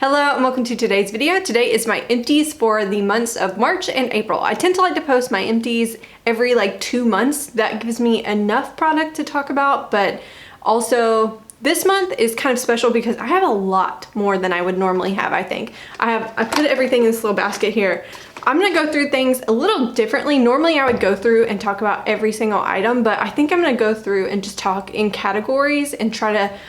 Hello and welcome to today's video. Today is my empties for the months of March and April. I tend to like to post my empties every 2 months. That gives me enough product to talk about, but also this month is kind of special because I have a lot more than I would normally have, I think. I put everything in this little basket here. I'm gonna go through things a little differently. Normally I would go through and talk about every single item, but I think I'm gonna go through and just talk in categories and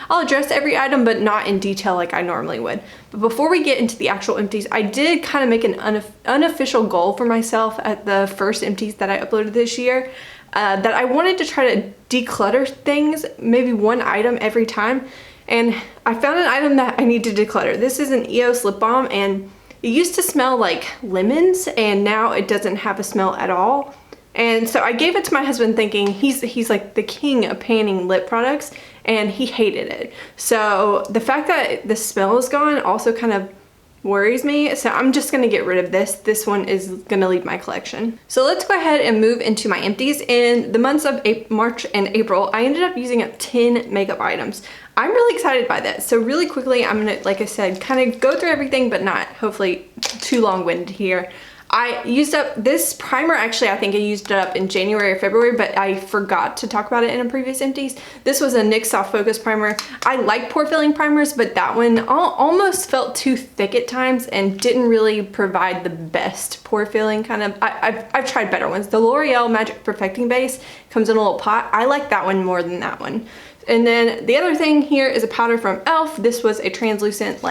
I'll address every item, but not in detail like I normally would. But before we get into the actual empties, I did kind of make an unofficial goal for myself at the first empties that I uploaded this year, that I wanted to try to declutter things, maybe one item every time. And I found an item that I need to declutter. This is an EOS lip balm, and it used to smell like lemons and now it doesn't have a smell at all. And so I gave it to my husband thinking he's like the king of panning lip products, and he hated it. So the fact that the smell is gone also kind of worries me. So I'm just gonna get rid of this. This one is gonna leave my collection. So let's go ahead and move into my empties. In the months of March and April, I ended up using up 10 makeup items. I'm really excited by that. So really quickly, I'm gonna, like I said, kind of go through everything, but not hopefully too long-winded here. I used up this primer, actually I think I used it up in January or February, but I forgot to talk about it in a previous empties. This was a NYX Soft Focus primer. I like pore filling primers, but that one almost felt too thick at times and didn't really provide the best pore filling kind of. I've tried better ones. The L'Oreal Magic Perfecting Base comes in a little pot. I like that one more than that one. And then the other thing here is a powder from e.l.f. This was a translucent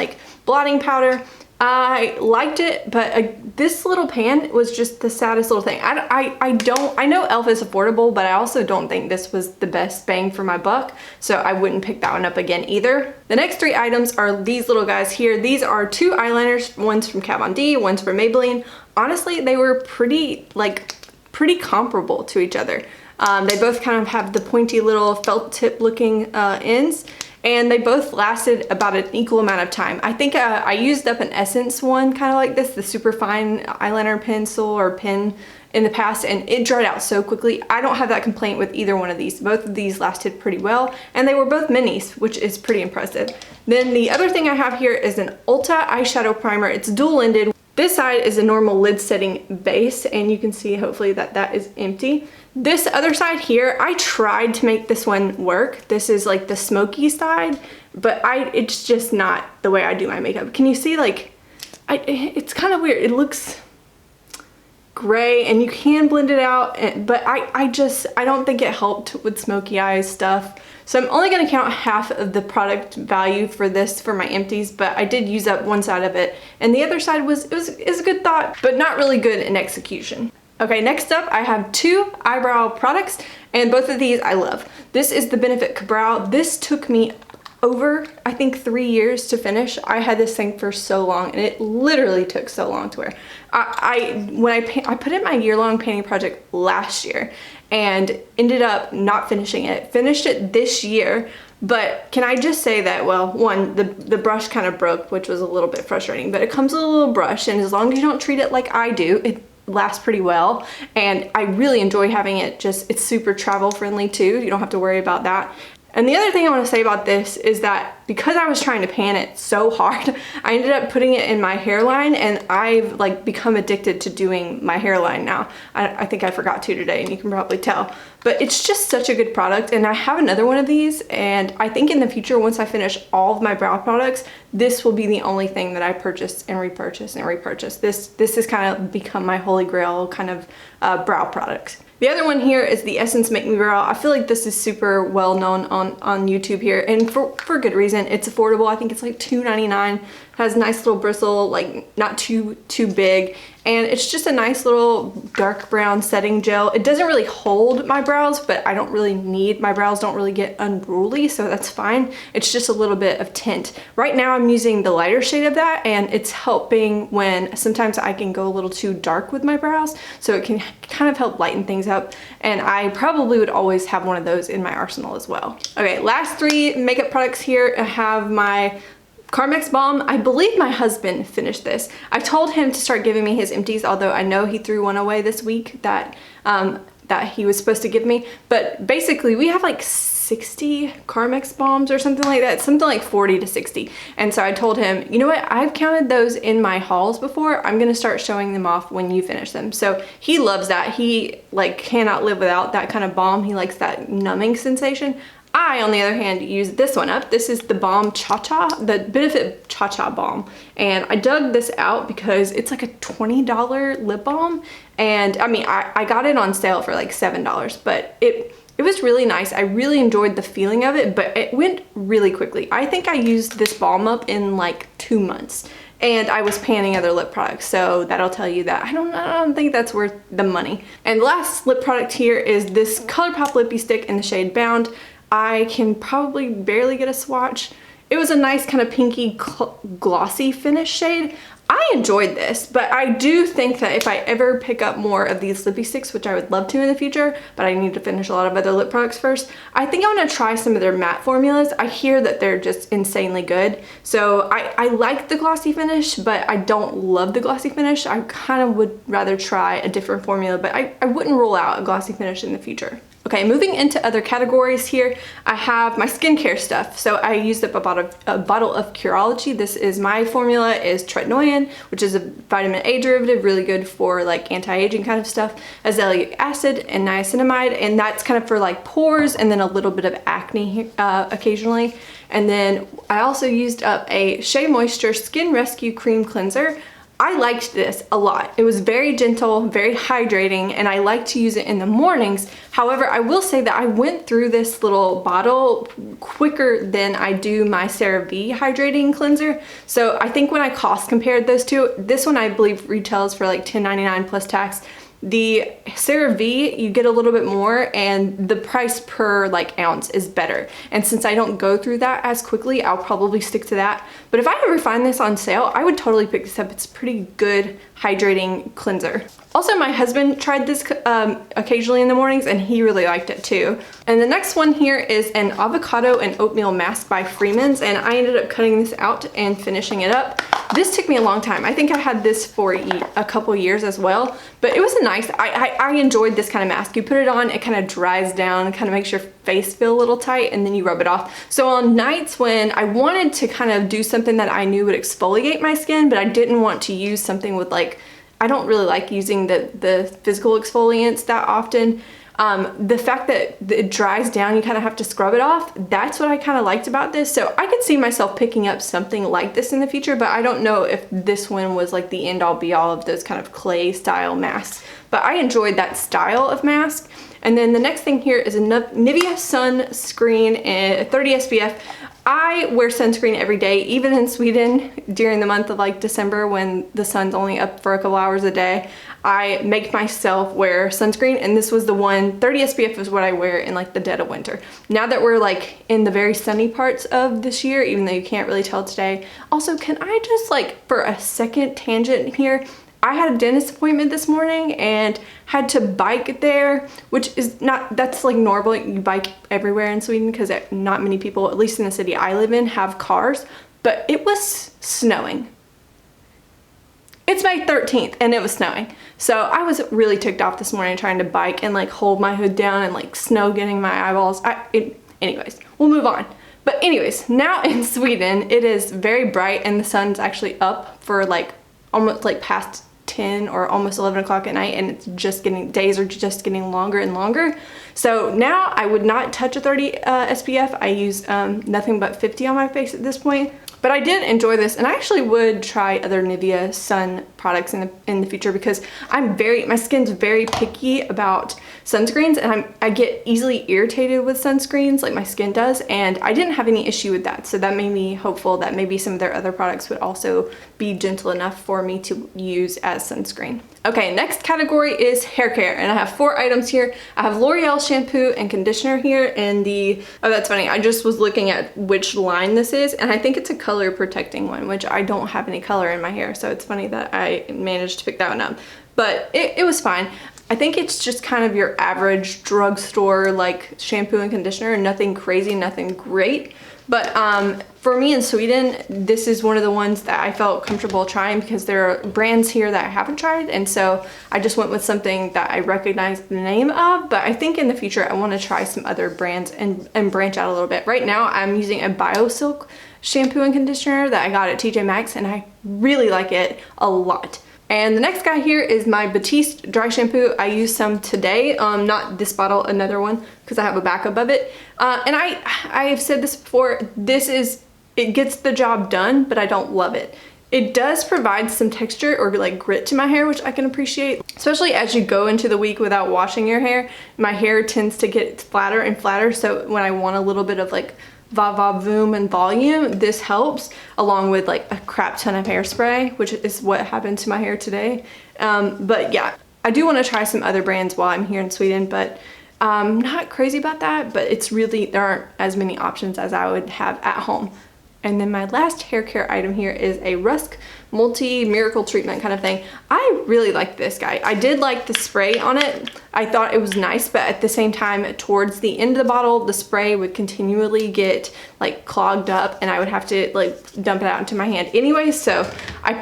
blotting powder. I liked it, but this little pan was just the saddest little thing. I know e.l.f. is affordable, but I also don't think this was the best bang for my buck, so I wouldn't pick that one up again either. The next three items are these little guys here. These are two eyeliners, one's from Kat Von D, one's from Maybelline. Honestly, they were pretty comparable to each other. They both kind of have the pointy little felt tip looking ends, and they both lasted about an equal amount of time. I think I used up an Essence one kind of like this, the super fine eyeliner pencil or pen in the past, and it dried out so quickly. I don't have that complaint with either one of these. Both of these lasted pretty well, and they were both minis, which is pretty impressive. Then the other thing I have here is an Ulta eyeshadow primer. It's dual-ended. This side is a normal lid setting base, and you can see hopefully that is empty. This other side here, I tried to make this one work. This is like the smoky side, but it's just not the way I do my makeup. Can you see it's kind of weird. It looks gray and you can blend it out, but I don't think it helped with smoky eyes stuff. So I'm only gonna count half of the product value for this for my empties, but I did use up one side of it, and the other side is a good thought, but not really good in execution. Okay, next up I have two eyebrow products, and both of these I love. This is the Benefit Brow. This took me over, I think, 3 years to finish. I had this thing for so long, and it literally took so long to wear. I put in my year-long painting project last year and ended up not finishing it. Finished it this year, but can I just say that, well, one, the brush kind of broke, which was a little bit frustrating, but it comes with a little brush, and as long as you don't treat it like I do, it lasts pretty well, and I really enjoy having it. It's super travel friendly too. You don't have to worry about that. And the other thing I want to say about this is that because I was trying to pan it so hard, I ended up putting it in my hairline, and I've become addicted to doing my hairline now. I think I forgot to today, and you can probably tell. But it's just such a good product, and I have another one of these, and I think in the future, once I finish all of my brow products, this will be the only thing that I purchase and repurchase and repurchase. This has kind of become my holy grail kind of brow products. The other one here is the Essence Make Me Brow. I feel like this is super well known on YouTube here, and for good reason. It's affordable. I think it's like $2.99. Has a nice little bristle, not too big, and it's just a nice little dark brown setting gel. It doesn't really hold my brows, but I don't really need, my brows don't really get unruly, so that's fine. It's just a little bit of tint. Right now I'm using the lighter shade of that, and it's helping when sometimes I can go a little too dark with my brows, so it can kind of help lighten things up, and I probably would always have one of those in my arsenal as well. Okay, last three makeup products here. I have my Carmex Balm. I believe my husband finished this. I told him to start giving me his empties, although I know he threw one away this week that he was supposed to give me. But basically we have like 60 Carmex bombs or something like that, something like 40 to 60. And so I told him, you know what, I've counted those in my hauls before. I'm gonna start showing them off when you finish them. So he loves that. He like cannot live without that kind of balm. He likes that numbing sensation. I, on the other hand, use this one up. This is the Balm Cha-Cha, the Benefit Cha-Cha Balm. And I dug this out because it's like a $20 lip balm. And I mean, I got it on sale for like $7, but it was really nice. I really enjoyed the feeling of it, but it went really quickly. I think I used this balm up in like 2 months. And I was panning other lip products, so that'll tell you that I don't think that's worth the money. And the last lip product here is this Colourpop Lippy Stick in the shade Bound. I can probably barely get a swatch. It was a nice kind of pinky glossy finish shade. I enjoyed this, but I do think that if I ever pick up more of these lippy sticks, which I would love to in the future, but I need to finish a lot of other lip products first, I think I'm gonna try some of their matte formulas. I hear that they're just insanely good. So I like the glossy finish, but I don't love the glossy finish. I kind of would rather try a different formula, but I wouldn't rule out a glossy finish in the future. Okay, moving into other categories here, I have my skincare stuff. So I used up a bottle of Curology. This is my formula is tretinoin, which is a vitamin A derivative, really good for like anti-aging kind of stuff, azelaic acid and niacinamide, and that's kind of for like pores and then a little bit of acne occasionally. And then I also used up a Shea Moisture Skin Rescue Cream Cleanser. I liked this a lot. It was very gentle, very hydrating, and I like to use it in the mornings. However, I will say that I went through this little bottle quicker than I do my CeraVe hydrating cleanser. So I think when I cost compared those two, this one I believe retails for like $10.99 plus tax. The CeraVe, you get a little bit more and the price per like ounce is better. And since I don't go through that as quickly, I'll probably stick to that. But if I ever find this on sale, I would totally pick this up. It's a pretty good hydrating cleanser. Also, my husband tried this occasionally in the mornings and he really liked it too. And the next one here is an avocado and oatmeal mask by Freeman's, and I ended up cutting this out and finishing it up. This took me a long time. I think I had this for a couple years as well, but it was a nice, I enjoyed this kind of mask. You put it on, it kind of dries down, kind of makes your face feel a little tight, and then you rub it off. So on nights when I wanted to kind of do something that I knew would exfoliate my skin, but I didn't want to use something with like, I don't really like using the physical exfoliants that often. The fact that it dries down, you kind of have to scrub it off, that's what I kind of liked about this. So I could see myself picking up something like this in the future, but I don't know if this one was like the end all be all of those kind of clay style masks. But I enjoyed that style of mask. And then the next thing here is a Nivea sunscreen in 30 SPF. I wear sunscreen every day, even in Sweden during the month of like December when the sun's only up for a couple hours a day. I make myself wear sunscreen, and this was the one, 30 SPF is what I wear in like the dead of winter. Now that we're like in the very sunny parts of this year, even though you can't really tell today. Also, can I just like, for a second tangent here, I had a dentist appointment this morning and had to bike there, which is not, that's like normal. You bike everywhere in Sweden because not many people, at least in the city I live in, have cars, but it was snowing. It's May 13th and it was snowing. So I was really ticked off this morning trying to bike and like hold my hood down and like snow getting my eyeballs. Anyways, we'll move on. But anyways, now in Sweden, it is very bright and the sun's actually up for like almost like past 10 or almost 11 o'clock at night, and it's just getting, days are just getting longer and longer. So now I would not touch a 30 SPF. I use nothing but 50 on my face at this point. But I did enjoy this, and I actually would try other Nivea sun products in the future because my skin's very picky about sunscreens, and I get easily irritated with sunscreens like my skin does, and I didn't have any issue with that. So that made me hopeful that maybe some of their other products would also be gentle enough for me to use as sunscreen. Okay, next category is hair care, and I have 4 items here. I have L'Oreal shampoo and conditioner here in the, oh that's funny, I just was looking at which line this is, and I think it's a color protecting one, which I don't have any color in my hair, so it's funny that I managed to pick that one up. But it was fine. I think it's just kind of your average drugstore like shampoo and conditioner, nothing crazy, nothing great. But for me in Sweden, this is one of the ones that I felt comfortable trying because there are brands here that I haven't tried, and so I just went with something that I recognize the name of. But I think in the future I want to try some other brands and branch out a little bit. Right now I'm using a BioSilk shampoo and conditioner that I got at TJ Maxx, and I really like it a lot. And the next guy here is my Batiste dry shampoo. I used some today, not this bottle, another one, because I have a backup of it. And I have said this before, it gets the job done, but I don't love it. It does provide some texture or like grit to my hair, which I can appreciate, especially as you go into the week without washing your hair. My hair tends to get flatter and flatter, so when I want a little bit of like va-va-voom and volume, this helps, along with like a crap ton of hairspray, which is what happened to my hair today. But yeah, I do want to try some other brands while I'm here in Sweden, but I'm not crazy about that. But it's really, there aren't as many options as I would have at home. And then my last hair care item here is a Rusk multi-miracle treatment kind of thing. I really like this guy. I did like the spray on it. I thought it was nice, but at the same time, towards the end of the bottle, the spray would continually get like clogged up and I would have to like dump it out into my hand anyway. So I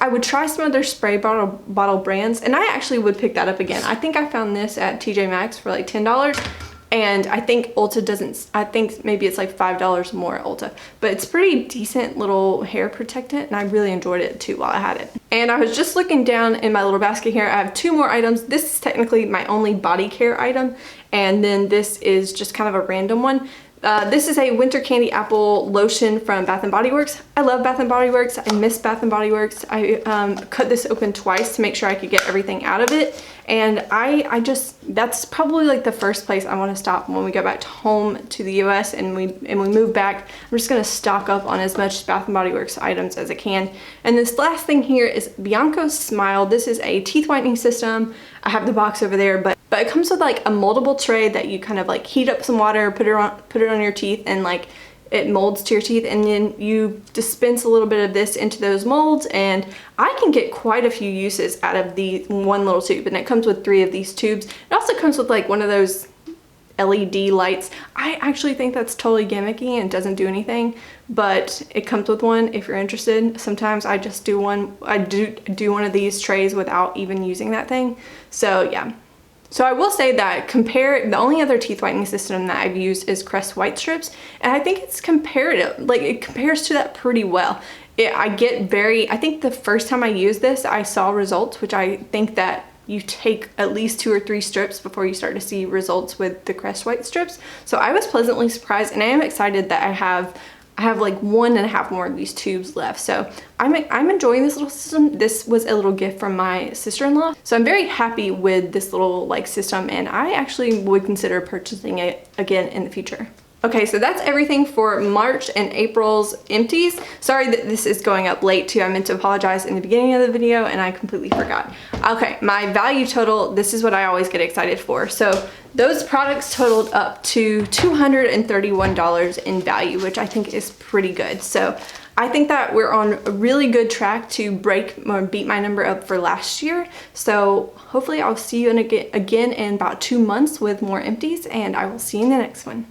would try some other spray bottle brands, and I actually would pick that up again. I think I found this at TJ Maxx for like $10. And I think Ulta doesn't, I think maybe it's like $5 more at Ulta, but it's pretty decent little hair protectant, and I really enjoyed it too while I had it. And I was just looking down in my little basket here. I have 2 more items. This is technically my only body care item, and then this is just kind of a random one. This is a Winter Candy Apple Lotion from Bath & Body Works. I love Bath & Body Works. I miss Bath & Body Works. I cut this open twice to make sure I could get everything out of it. And I just, that's probably like the first place I want to stop when we go back home to the US and we move back. I'm just going to stock up on as much Bath & Body Works items as I can. And this last thing here is Bianco's Smile. This is a teeth whitening system. I have the box over there, but it comes with like a moldable tray that you kind of like heat up some water, put it on your teeth, and like it molds to your teeth, and then you dispense a little bit of this into those molds, and I can get quite a few uses out of the one little tube. And it comes with 3 of these tubes. It also comes with like one of those LED lights. I actually think that's totally gimmicky and doesn't do anything, but it comes with one if you're interested. Sometimes I just do one. I do one of these trays without even using that thing. So yeah. So I will say that the only other teeth whitening system that I've used is Crest White Strips, and I think it's comparative, like it compares to that pretty well. I think the first time I used this, I saw results, which I think that you take at least 2 or 3 strips before you start to see results with the Crest White Strips. So I was pleasantly surprised, and I am excited that I have like 1.5 more of these tubes left. So I'm enjoying this little system. This was a little gift from my sister-in-law. So I'm very happy with this little like system, and I actually would consider purchasing it again in the future. Okay, so that's everything for March and April's empties. Sorry that this is going up late too. I meant to apologize in the beginning of the video and I completely forgot. Okay, my value total, this is what I always get excited for. So those products totaled up to $231 in value, which I think is pretty good. So I think that we're on a really good track to beat my number up for last year. So hopefully I'll see you again in about 2 months with more empties, and I will see you in the next one.